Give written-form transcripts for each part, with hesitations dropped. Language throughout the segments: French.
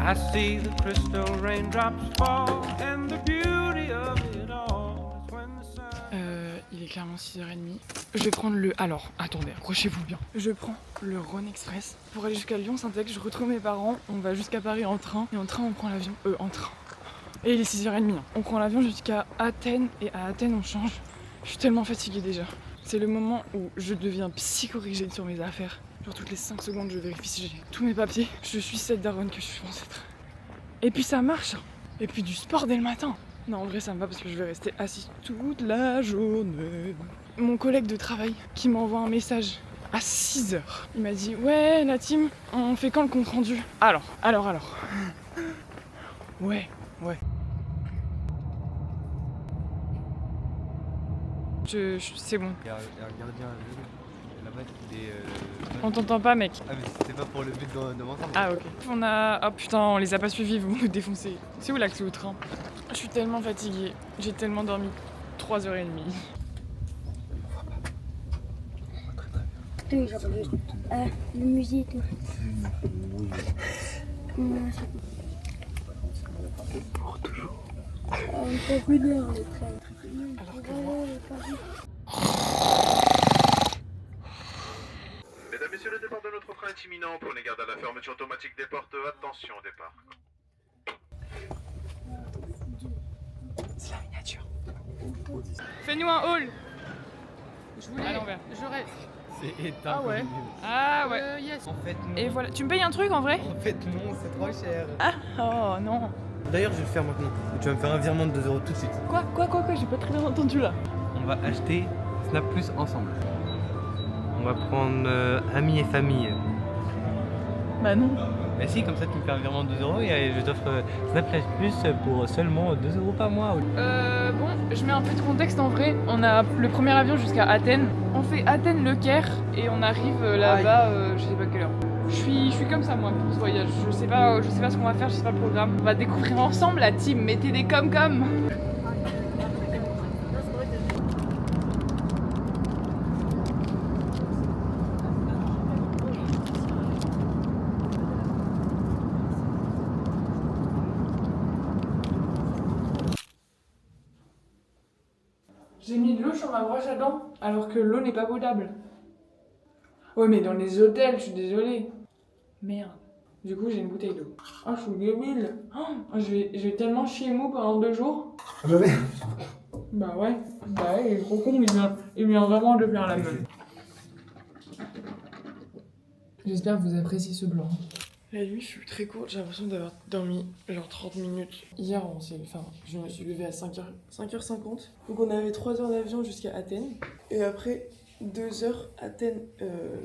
I see the crystal raindrops fall, and the beauty of it all is when the sun... Il est clairement 6h30. Je vais prendre le... Alors, attendez, accrochez-vous bien. Je prends le Rhône Express pour aller jusqu'à Lyon-Saint-Ex. Je retrouve mes parents, on va jusqu'à Paris en train. Et en train, on prend l'avion. En train. Et il est 6h30. Hein. On prend l'avion jusqu'à Athènes. Et à Athènes, on change. Je suis tellement fatiguée déjà. C'est le moment où je deviens psychorigide sur mes affaires. Genre toutes les 5 secondes, je vérifie si j'ai tous mes papiers. Je suis cette daronne que je suis censée être. Et puis ça marche. Et puis du sport dès le matin. Non, en vrai, ça me va parce que je vais rester assise toute la journée. Mon collègue de travail qui m'envoie un message à 6h. Il m'a dit « Ouais, la team, on fait quand le compte rendu ?» Alors. Ouais. C'est bon. Il y a un gardien là-bas qui est... On t'entend pas, mec. Ah mais c'était pas pour le but de m'entendre. Ah ok. Oh putain, on les a pas suivis, vous nous défoncez. C'est où l'accès au train? Je suis tellement fatiguée. J'ai tellement dormi 3h30. Oui, j'ai entendu. Le musée et tout. Pour toujours. On peut plus bien les trains. Alors que moi... Mesdames, Messieurs, le départ de notre train est imminent. Prenez garde à la fermeture automatique des portes. Attention au départ. C'est la miniature. Fais-nous un haul. Je voulais. À l'envers. J'aurais. C'est éteint. Ah ouais. comme une- Ah ouais. Yes. En fait non. Et voilà. Tu me payes un truc en vrai? En fait non, c'est trop cher. Oh non. D'ailleurs je vais le faire maintenant. Tu vas me faire un virement de 2 € tout de suite. Quoi? J'ai pas très bien entendu là. On va acheter Snap Plus ensemble. On va prendre amis et famille. Bah non. Bah si, comme ça tu me fais un virement de 2 € et je t'offre Snap Plus pour seulement 2 € par mois. Bon, je mets un peu de contexte en vrai. On a le premier avion jusqu'à Athènes. On fait Athènes-Le Caire et on arrive là-bas, je sais pas quelle heure. Je suis comme ça moi pour ce voyage. Je sais pas ce qu'on va faire, je sais pas le programme. On va découvrir ensemble la team. Mettez des com. J'ai mis de l'eau sur ma brosse à dents, alors que l'eau n'est pas potable. Ouais, mais dans les hôtels, je suis désolée. Merde. Du coup, j'ai une bouteille d'eau. Oh, je suis débile. Oh, je vais tellement chier mou pendant 2 jours. Bah ouais, il est trop con, il vient vraiment de faire la meule. J'espère que vous appréciez ce blanc. La nuit fut très courte, j'ai l'impression d'avoir dormi genre 30 minutes. Hier, je me suis levée à 5h50. Donc on avait 3 heures d'avion jusqu'à Athènes. Et après 2 heures Athènes,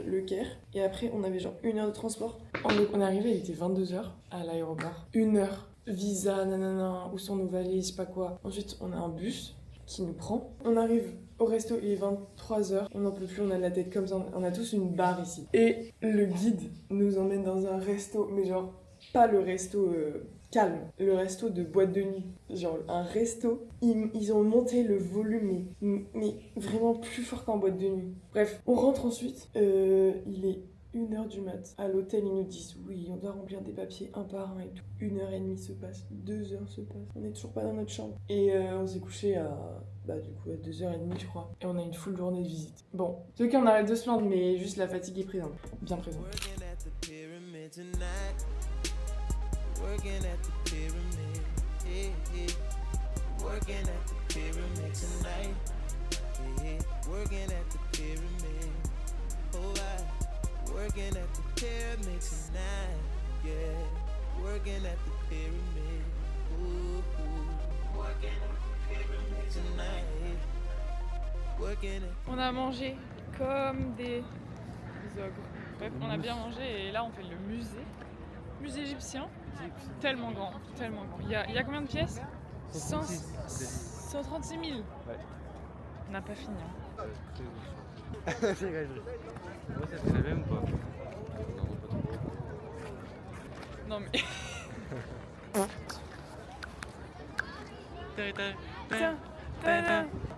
Le Caire. Et après on avait genre 1 heure de transport. On est arrivé, il était 22h à l'aéroport. 1 heure, visa, nanana, où sont nos valises, je sais pas quoi. Ensuite on a un bus qui nous prend. On arrive au resto, il est 23h, on n'en peut plus, on a la tête comme ça, on a tous une barre ici. Et le guide nous emmène dans un resto, mais genre pas le resto calme, le resto de boîte de nuit. Genre un resto, ils ont monté le volume, mais vraiment plus fort qu'en boîte de nuit. Bref, on rentre ensuite, il est 1h du mat. À l'hôtel, ils nous disent oui, on doit remplir des papiers un par un et tout. 1h30 se passe, 2 heures se passent. On n'est toujours pas dans notre chambre. Et on s'est couché à 2h30 je crois. Et on a une full journée de visite. Bon, c'est ok, on arrête de se plaindre, mais juste la fatigue est présente. Bien présente. Working at the pyramid tonight, yeah. Working at the pyramid, ooh, ooh. Working at the pyramid tonight. Working at... On a mangé comme des ogres. Bref, on a bien mangé et là on fait le musée égyptien. Tellement grand, tellement grand. Il y a combien de pièces? 136 000. Ouais. On n'a pas fini. Hein. C'est vrai, moi ça fait la même ou pas? Non mais... Tiens,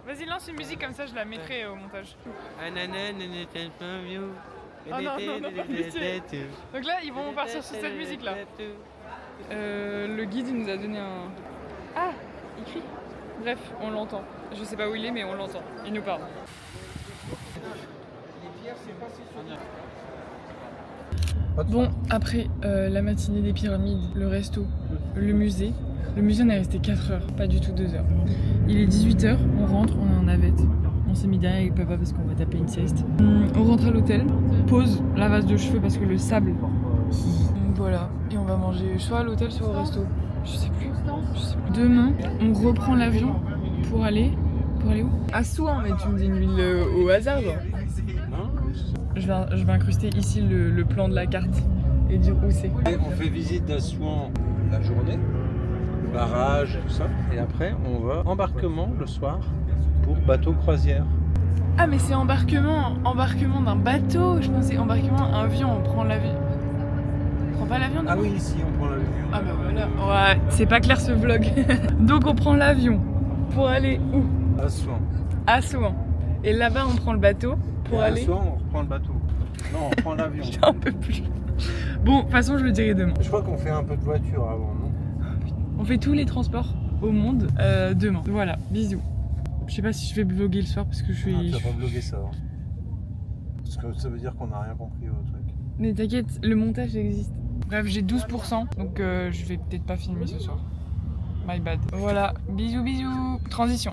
vas-y lance une musique comme ça, je la mettrai au montage. Oh non, pitié. Donc là ils vont partir sur cette musique là. Le guide il nous a donné un... Ah, il crie. Bref, on l'entend. Je sais pas où il est mais on l'entend. Il nous parle. Bon, après la matinée des pyramides, le resto, le musée on est resté 4 heures, pas du tout 2 heures. Il est 18h, on rentre, on est en navette. On s'est mis derrière avec papa parce qu'on va taper une sieste. On rentre à l'hôtel, pose, lavage de cheveux parce que le sable... Voilà, et on va manger soit à l'hôtel, soit au resto. Je sais plus. Demain, on reprend l'avion pour aller où? À Souan, mais tu me dis une ville au hasard, genre. Je vais incruster ici le plan de la carte et dire où c'est. On fait visite d'Assouan la journée, le barrage, tout ça. Et après, on va embarquement le soir pour bateau croisière. Ah, mais c'est embarquement d'un bateau. Je pensais embarquement avion, on prend l'avion. On prend pas l'avion? Ah oui, ici, on prend l'avion. Ah bah voilà. Ouais, c'est pas clair ce vlog. Donc on prend l'avion pour aller où? Assouan. À Souan. Et là-bas, on prend le bateau pour Et à aller... Assouan, on reprend le bateau. Non, on prend l'avion. J'en peux plus. Bon, de toute façon, je le dirai demain. Je crois qu'on fait un peu de voiture avant, non? On fait tous les transports au monde demain. Voilà, bisous. Je sais pas si je vais vlogger le soir parce que je suis... Non, tu vas pas vlogger ça. Hein. Parce que ça veut dire qu'on n'a rien compris au truc. Mais t'inquiète, le montage existe. Bref, j'ai 12%, donc je vais peut-être pas filmer ce soir. My bad. Voilà, bisous bisous. Transition.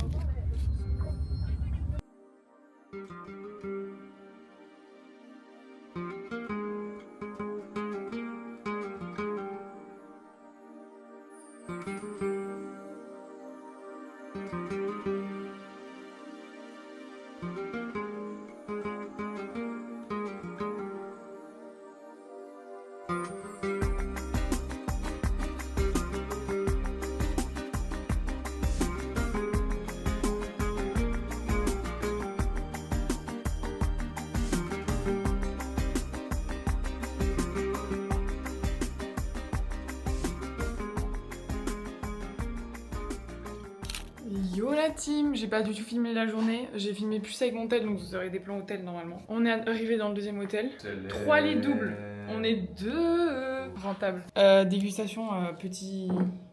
Yo la team, j'ai pas du tout filmé la journée, j'ai filmé plus avec mon tel donc vous aurez des plans hôtel normalement. On est arrivé dans le deuxième hôtel, 3 lits doubles, on est 2 rentable. Dégustation petit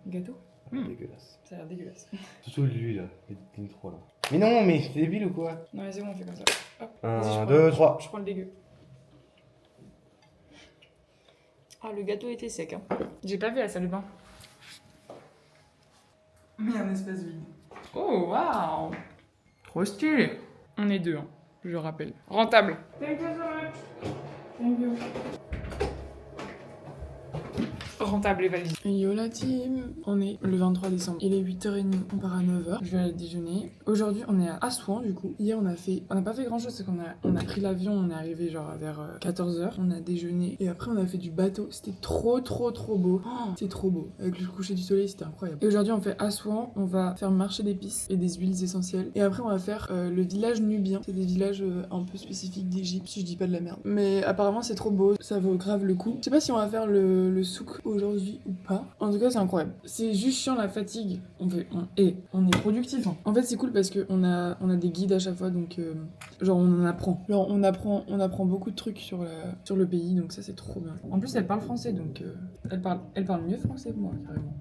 gâteau. Dégueulasse. Ça a l'air dégueulasse. Surtout lui là, il est trop là. Mais non, mais c'est débile ou quoi? Non mais c'est bon, on fait comme ça. Hop, 1, 2, 3. Je prends le dégueu. Ah, le gâteau était sec hein. J'ai pas vu la salle de bain. Mais un espace vide. Oh waouh! Trop stylé! On est 2 hein, je rappelle. Rentable! Thank you so much! Thank you. Rentable les valises. Yo la team, on est le 23 décembre, il est 8h30, on part à 9h, je vais aller déjeuner. Aujourd'hui on est à Assouan du coup, hier on n'a pas fait grand chose, c'est qu'on a pris l'avion, on est arrivé genre vers 14h, on a déjeuné et après on a fait du bateau, c'était trop beau, oh, c'est trop beau, avec le coucher du soleil c'était incroyable. Et aujourd'hui on fait Assouan, on va faire marché d'épices et des huiles essentielles et après on va faire le village nubien, c'est des villages un peu spécifiques d'Égypte si je dis pas de la merde. Mais apparemment c'est trop beau, ça vaut grave le coup. Je sais pas si on va faire le souk aujourd'hui ou pas. En tout cas c'est incroyable. C'est juste chiant la fatigue. On est productif. Hein. En fait c'est cool parce que on a des guides à chaque fois donc genre on en apprend. Genre on apprend beaucoup de trucs sur le pays donc ça c'est trop bien. En plus elle parle français donc elle parle mieux français que moi carrément.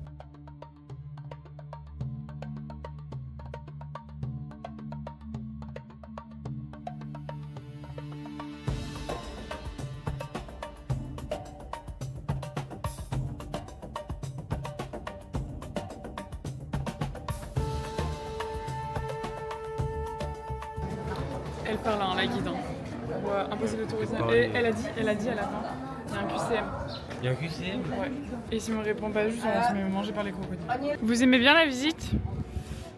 Elle parle à la guide, hein. Pour imposer le tourisme. Et elle a dit à la fin, il y a un QCM. Il y a un QCM? Ouais. Et si on ne répond pas juste, on va se faire manger par les crocodiles. Vous aimez bien la visite?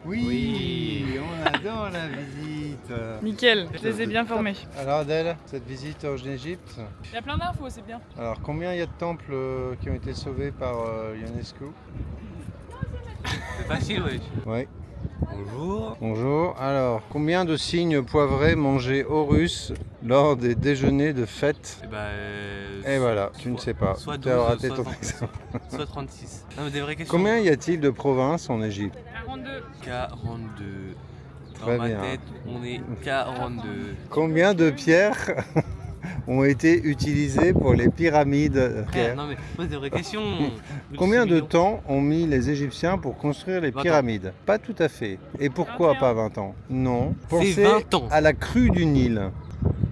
Oui, on adore la visite. Nickel, je les ai bien formés. Alors Adèle, cette visite en Égypte. Il y a plein d'infos, c'est bien. Alors combien il y a de temples qui ont été sauvés par l'UNESCO? C'est facile, oui. Oui. Bonjour. Bonjour. Alors, combien de cygnes poivrés mangeait Horus lors des déjeuners de fête? Et voilà, tu ne sais pas. Soit Tu as 12, raté soit ton 36. examen. Soit 36. Non, mais des vraies questions. Combien y a-t-il de provinces en Égypte? 42. 42. Dans Très ma bien. tête, on est 42. Combien de pierres ont été utilisés pour les pyramides. Non mais pose des vraies questions. Combien de temps ont mis les Égyptiens pour construire les pyramides? Pas tout à fait. Et pourquoi pas 20 ans? Non. Pensez 20 ans. à la crue du Nil.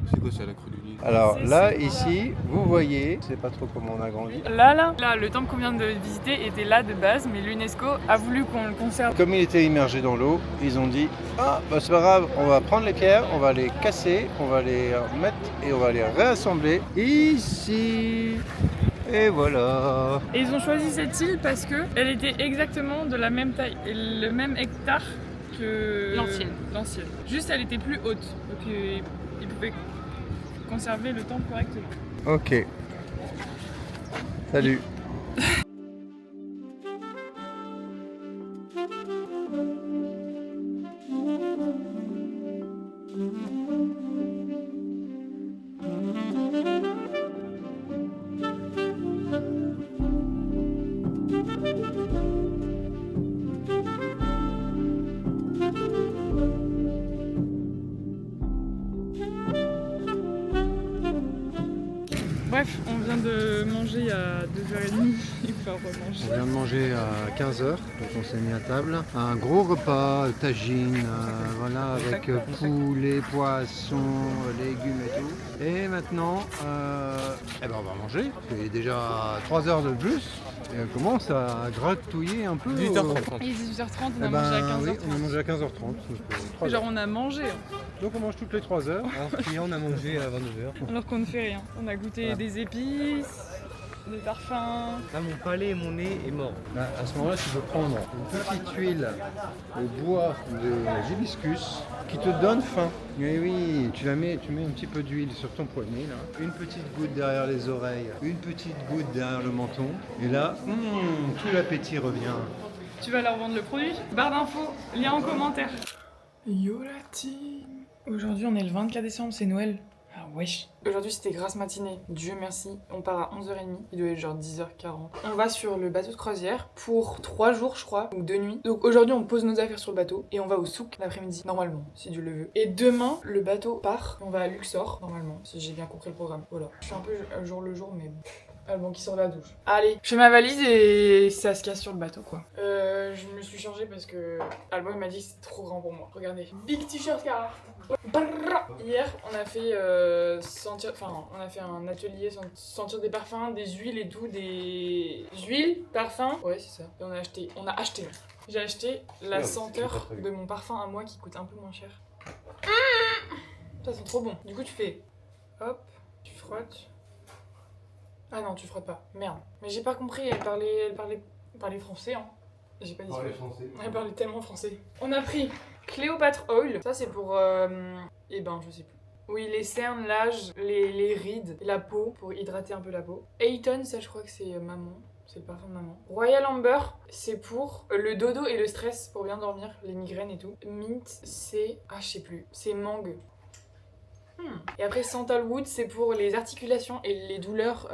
C'est quoi ça la crue du Nil? Alors là, ici, vous voyez, je sais pas trop comment on a grandi. Là, le temple qu'on vient de visiter était là de base, mais l'UNESCO a voulu qu'on le conserve. Comme il était immergé dans l'eau, ils ont dit ah bah c'est pas grave, on va prendre les pierres, on va les casser, on va les mettre et on va les réassembler ici. Et voilà. Et ils ont choisi cette île parce que elle était exactement de la même taille et le même hectare que l'ancienne. Juste elle était plus haute, donc ils pouvaient conserver le temple correctement. Ok. Salut. Bref, on vient de manger à 2h30, il faut remanger. On vient de manger à 15h, donc on s'est mis à table. Un gros repas, tagine, voilà, avec poulet, poisson, légumes et tout. Et maintenant, on va manger. C'est déjà 3 heures de plus. Et on commence à gratouiller un peu. 18h30. Et 18h30, on a mangé à 15h30. Oui, on a mangé à 15h30. Genre on a mangé. Donc on mange toutes les 3 heures. Hier on a mangé à 22h. Alors qu'on ne fait rien. On a goûté des épices, des parfums. Là mon palais et mon nez est mort. Là, à ce moment-là, tu peux prendre une petite huile au bois de hibiscus qui te donne faim. Mais oui, tu mets un petit peu d'huile sur ton poignet, là. Une petite goutte derrière les oreilles, une petite goutte derrière le menton. Et là, tout l'appétit revient. Tu vas leur vendre le produit. Barre d'infos, lien en commentaire. Yo la team. Aujourd'hui on est le 24 décembre, c'est Noël. Ah wesh. Aujourd'hui c'était grasse matinée, Dieu merci. On part à 11h30, il doit être genre 10h40. On va sur le bateau de croisière pour 3 jours je crois, ou 2 nuits. Donc aujourd'hui on pose nos affaires sur le bateau et on va au souk l'après-midi, normalement, si Dieu le veut. Et demain le bateau part, on va à Luxor, normalement, si j'ai bien compris le programme. Voilà. Je suis un peu jour le jour mais... Alban qui sort de la douche. Allez, je fais ma valise et ça se casse sur le bateau quoi. Je me suis changée parce que Alban il m'a dit que c'était trop grand pour moi. Regardez, big t-shirt car. Hier on a fait on a fait un atelier sentir des parfums, des huiles et tout, des huiles, parfums. Ouais c'est ça. Et on a acheté. J'ai acheté la senteur de mon parfum à moi qui coûte un peu moins cher. Ça sent trop bon. Du coup tu fais hop, tu frottes. Ah non, tu frottes pas. Merde. Mais j'ai pas compris, elle parlait français, hein. J'ai pas dit ça. Elle parlait tellement français. On a pris Cléopâtre Oil. Ça, c'est pour... je sais plus. Oui, les cernes, l'âge, les rides, la peau, pour hydrater un peu la peau. Ayton, ça, je crois que c'est maman. C'est le parfum de maman. Royal Amber, c'est pour le dodo et le stress, pour bien dormir, les migraines et tout. Mint, c'est... Ah, je sais plus. C'est mangue. Et après Sandalwood c'est pour les articulations et les douleurs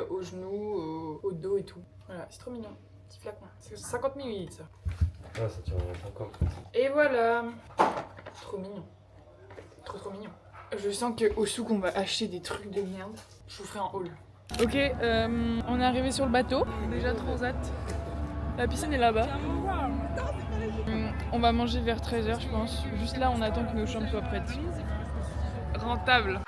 aux genoux, au dos et tout. Voilà, c'est trop mignon, petit flacon. C'est 50 ml ça. Ah ça tient encore. Et voilà. Trop mignon. Trop mignon. Je sens qu'au souk on va acheter des trucs de merde. Je vous ferai un haul. Ok, on est arrivé sur le bateau. Déjà transat. La piscine est là-bas. On va manger vers 13h je pense. Juste là on attend que nos chambres soient prêtes. Rentable.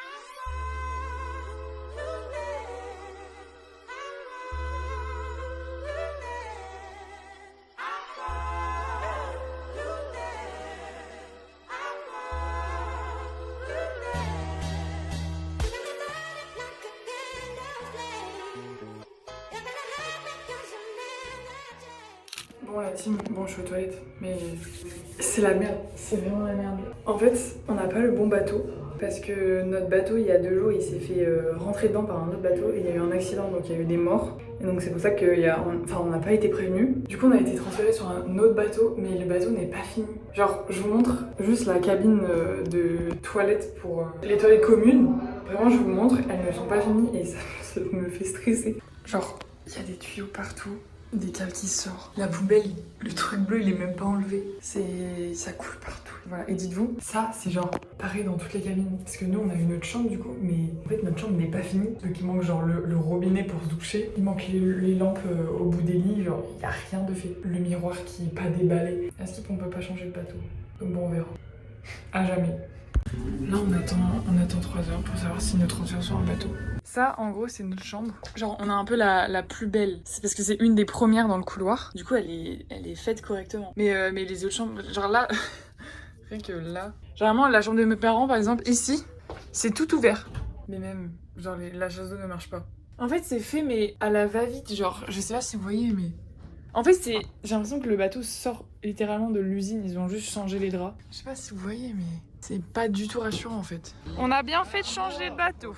Bon la team, je suis aux toilettes, mais c'est la merde, c'est vraiment la merde. En fait, on n'a pas le bon bateau, parce que notre bateau, il y a 2 jours, il s'est fait rentrer dedans par un autre bateau, et il y a eu un accident, donc il y a eu des morts. Et donc c'est pour ça qu'on n'a pas été prévenus. Du coup on a été transféré sur un autre bateau, mais le bateau n'est pas fini. Genre, je vous montre juste la cabine de toilettes pour les toilettes communes. Vraiment, je vous montre, elles ne sont pas finies, et ça me fait stresser. Genre, il y a des tuyaux partout. Des câbles qui sortent. La poubelle, le truc bleu, il est même pas enlevé. Ça coule partout. Voilà. Et dites-vous, ça, c'est genre pareil dans toutes les cabines. Parce que nous, on a une autre chambre du coup, mais en fait, notre chambre n'est pas finie. Donc il manque genre le robinet pour se doucher. Il manque les lampes au bout des lits. Genre, il n'y a rien de fait. Le miroir qui est pas déballé. Est-ce qu'on peut pas changer le bateau? Donc bon, on verra. À jamais. Là, on attend 3 heures pour savoir si nous transférons sur un bateau. Ça, en gros, c'est notre chambre. Genre, on a un peu la plus belle. C'est parce que c'est une des premières dans le couloir. Du coup, elle est faite correctement. Mais les autres chambres, genre là, rien que là. Généralement, la chambre de mes parents, par exemple, ici, c'est tout ouvert. Mais même, genre, la chasse d'eau ne marche pas. En fait, c'est fait, mais à la va-vite. Genre, je sais pas si vous voyez, mais... En fait, j'ai l'impression que le bateau sort littéralement de l'usine. Ils ont juste changé les draps. Je sais pas si vous voyez, mais c'est pas du tout rassurant, en fait. On a bien fait de changer de bateau.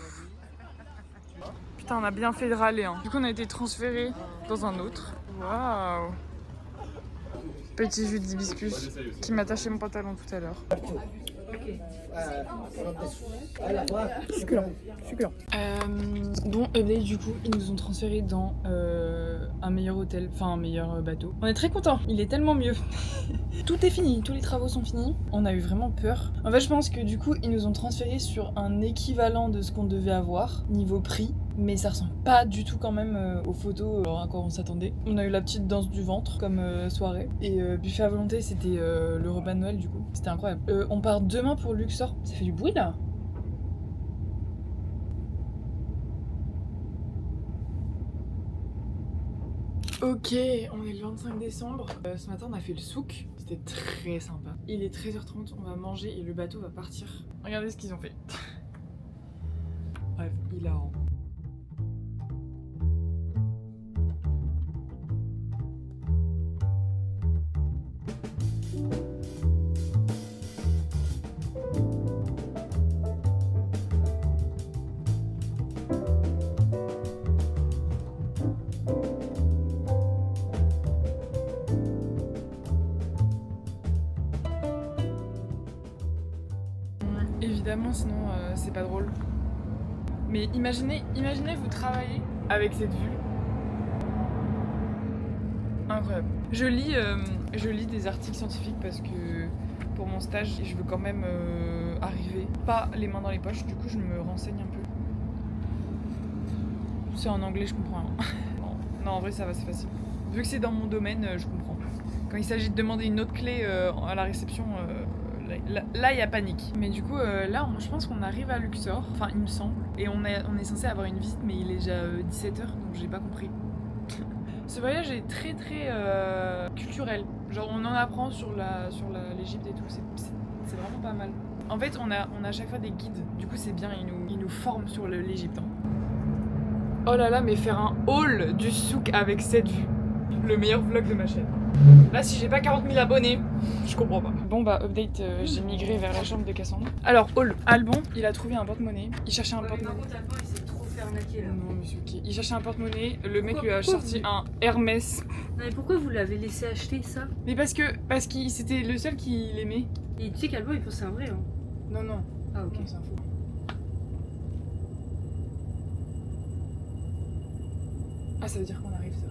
Putain, on a bien fait de râler. Hein. Du coup, on a été transféré dans un autre. Waouh! Petit jus d'hibiscus qui m'a taché mon pantalon tout à l'heure. Succulent. Bon, update du coup, ils nous ont transférés dans un meilleur hôtel, enfin un meilleur bateau. On est très contents, il est tellement mieux. Tout est fini, tous les travaux sont finis. On a eu vraiment peur. En fait, je pense que du coup, ils nous ont transférés sur un équivalent de ce qu'on devait avoir niveau prix. Mais ça ressemble pas du tout quand même aux photos à quoi on s'attendait. On a eu la petite danse du ventre comme soirée. Et buffet à volonté, c'était le repas de Noël du coup. C'était incroyable. On part demain pour Luxor. Ça fait du bruit là. Ok, on est le 25 décembre. Ce matin, on a fait le souk. C'était très sympa. Il est 13h30, on va manger et le bateau va partir. Regardez ce qu'ils ont fait. Bref, hilarant. Évidemment, sinon c'est pas drôle. Mais imaginez vous travaillez avec cette vue. Incroyable. Je lis des articles scientifiques parce que pour mon stage, je veux quand même arriver. Pas les mains dans les poches, du coup je me renseigne un peu. C'est en anglais, je comprends rien. Non, en vrai ça va, c'est facile. Vu que c'est dans mon domaine, je comprends. Quand il s'agit de demander une autre clé à la réception... Là, il y a panique. Mais du coup, là, je pense qu'on arrive à Luxor. Enfin, il me semble. Et on est censé avoir une visite, mais il est déjà 17h, donc j'ai pas compris. Ce voyage est très culturel. Genre, on en apprend sur l'Égypte et tout. C'est vraiment pas mal. En fait, on a à chaque fois des guides. Du coup, c'est bien, ils nous forment sur l'Égypte. Hein. Oh là là, mais faire un haul du souk avec cette vue. Le meilleur vlog de ma chaîne. Là, si j'ai pas 40 000 abonnés, je comprends pas. Bon bah, update, j'ai migré vers la chambre de Cassandre. Alors, Albon, il a trouvé un porte-monnaie. Il cherchait un porte-monnaie. Par contre, Albon, il s'est trop fait arnaquer là. Non, mais c'est ok. Il cherchait un porte-monnaie. Le mec lui a sorti un Hermès. Non, mais pourquoi vous l'avez laissé acheter ça? Mais parce que c'était le seul qui l'aimait. Et tu sais qu'Albon, il pensait un vrai, hein. Non. Ah, ok. Non, c'est un faux. Ah, ça veut dire qu'on arrive, ça.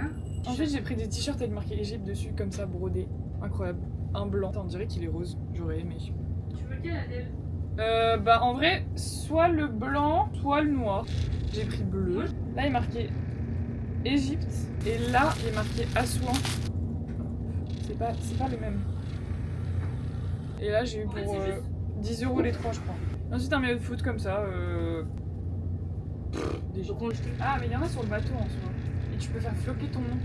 Hein? En fait, j'ai pris des t-shirts avec marqué Égypte dessus, comme ça, brodé. Incroyable. Un blanc. Attends, on dirait qu'il est rose. J'aurais aimé. Tu veux lequel, Adèle? Bah, en vrai, soit le blanc, soit le noir. J'ai pris bleu. Là, il est marqué Égypte. Et là, il est marqué Assouan. C'est pas les mêmes. Et là, j'ai eu pour 10 € les 3, je crois. Ensuite, un maillot de foot comme ça. Ah, mais il y en a sur le bateau en soi. Et tu peux faire floquer ton nom.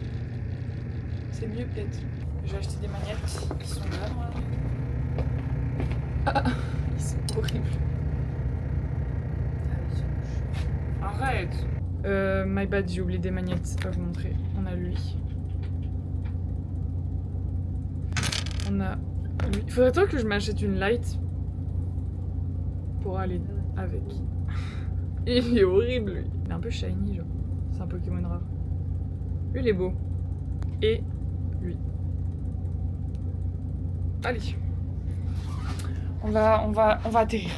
C'est mieux peut-être. J'ai acheté des magnettes. Ils sont là dans la... Ah, ils sont horribles. Arrête. My bad, j'ai oublié des magnettes à vous montrer. On a lui. On a lui. Il faudrait que je m'achète une light pour aller avec. Il est horrible lui. Il est un peu shiny genre. C'est un Pokémon rare. Lui il est beau. Et lui. Allez. On va atterrir.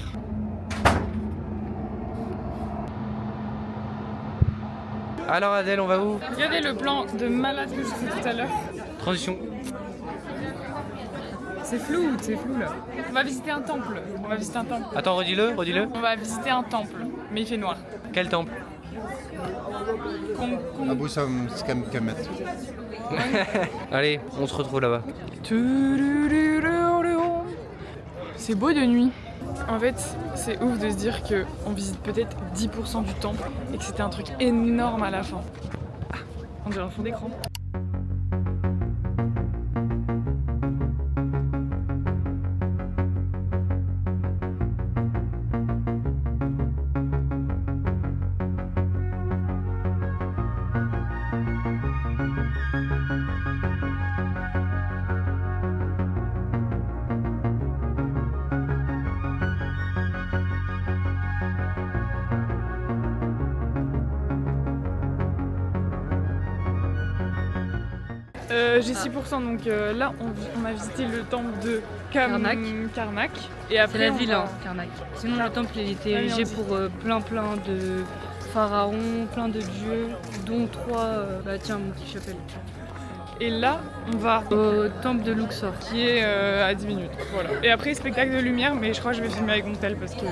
Alors Adèle, on va où? Regardez le plan de malade que je fais tout à l'heure. Transition. C'est flou là. On va visiter un temple. Attends, redis-le. On va visiter un temple, mais il fait noir. Quel temple? Abu Kamet. Allez, on se retrouve là-bas. C'est beau de nuit. En fait, c'est ouf de se dire qu'on visite peut-être 10% du temple et que c'était un truc énorme à la fin. Ah, on dirait un fond d'écran. J'ai 6%, donc là on a visité le temple de Karnak. Et après, C'est la ville, Karnak. Sinon, le temple il était érigé pour plein de pharaons, plein de dieux, dont 3, tiens, mon petit chapelle. Et là, on va au temple de Luxor, qui est à 10 minutes. Voilà. Et après, spectacle de lumière, mais je crois que je vais filmer avec mon tel parce que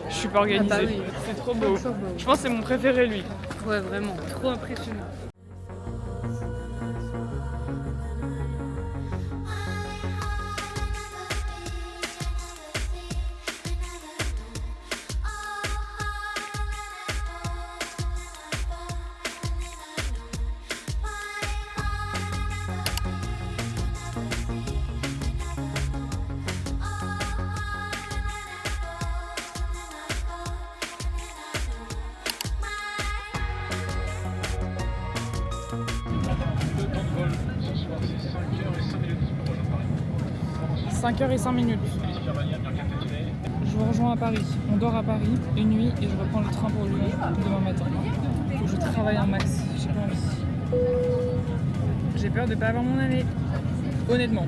je suis pas organisée. Ah bah oui. C'est trop beau. Je pense que c'est mon préféré, lui. Ouais, vraiment, trop impressionnant. « 5h05. Je vous rejoins à Paris. On dort à Paris une nuit et je reprends le train pour Lyon demain matin. Faut que je travaille un max. J'ai pas envie. J'ai peur de pas avoir mon année. Honnêtement.